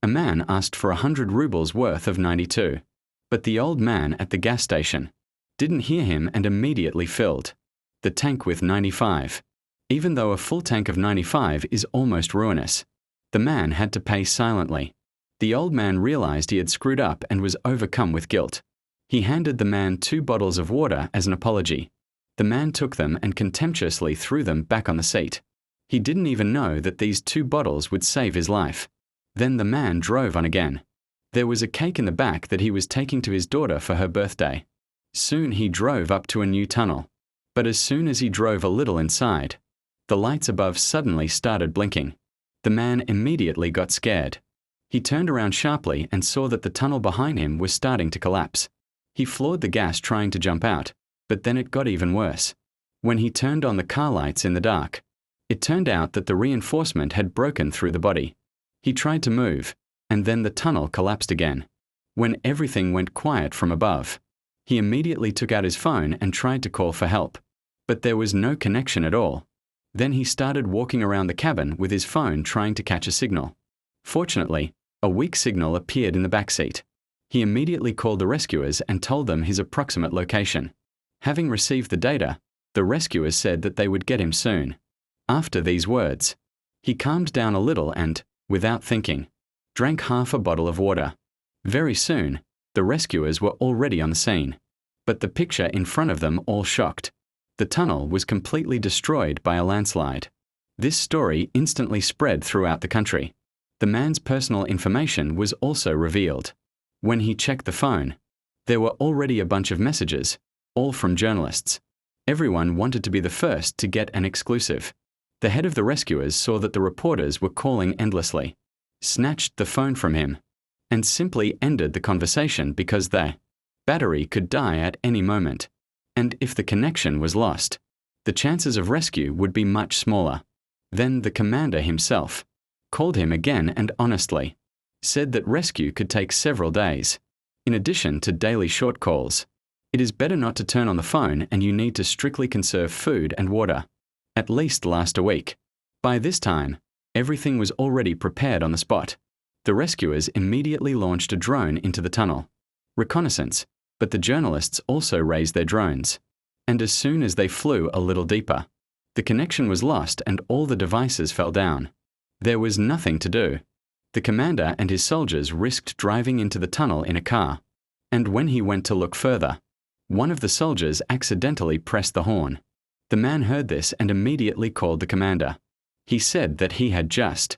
A man asked for 100 rubles worth of 92. But the old man at the gas station didn't hear him and immediately filled the tank with 95. Even though a full tank of 95 is almost ruinous, the man had to pay silently. The old man realized he had screwed up and was overcome with guilt. He handed the man 2 bottles of water as an apology. The man took them and contemptuously threw them back on the seat. He didn't even know that these 2 bottles would save his life. Then the man drove on again. There was a cake in the back that he was taking to his daughter for her birthday. Soon he drove up to a new tunnel. But as soon as he drove a little inside, the lights above suddenly started blinking. The man immediately got scared. He turned around sharply and saw that the tunnel behind him was starting to collapse. He floored the gas trying to jump out, but then it got even worse. When he turned on the car lights in the dark, it turned out that the reinforcement had broken through the body. He tried to move, and then the tunnel collapsed again. When everything went quiet from above, he immediately took out his phone and tried to call for help. But there was no connection at all. Then he started walking around the cabin with his phone trying to catch a signal. Fortunately, a weak signal appeared in the back seat. He immediately called the rescuers and told them his approximate location. Having received the data, the rescuers said that they would get him soon. After these words, he calmed down a little and, without thinking, drank half a bottle of water. Very soon, the rescuers were already on the scene. But the picture in front of them all shocked. The tunnel was completely destroyed by a landslide. This story instantly spread throughout the country. The man's personal information was also revealed. When he checked the phone, there were already a bunch of messages, all from journalists. Everyone wanted to be the first to get an exclusive. The head of the rescuers saw that the reporters were calling endlessly, snatched the phone from him, and simply ended the conversation because the battery could die at any moment. And if the connection was lost, the chances of rescue would be much smaller. Then the commander himself called him again and honestly said that rescue could take several days. In addition to daily short calls, it is better not to turn on the phone and you need to strictly conserve food and water. At least last a week. By this time, everything was already prepared on the spot. The rescuers immediately launched a drone into the tunnel. Reconnaissance, but the journalists also raised their drones. And as soon as they flew a little deeper, the connection was lost and all the devices fell down. There was nothing to do. The commander and his soldiers risked driving into the tunnel in a car. And when he went to look further, one of the soldiers accidentally pressed the horn. The man heard this and immediately called the commander. He said that he had just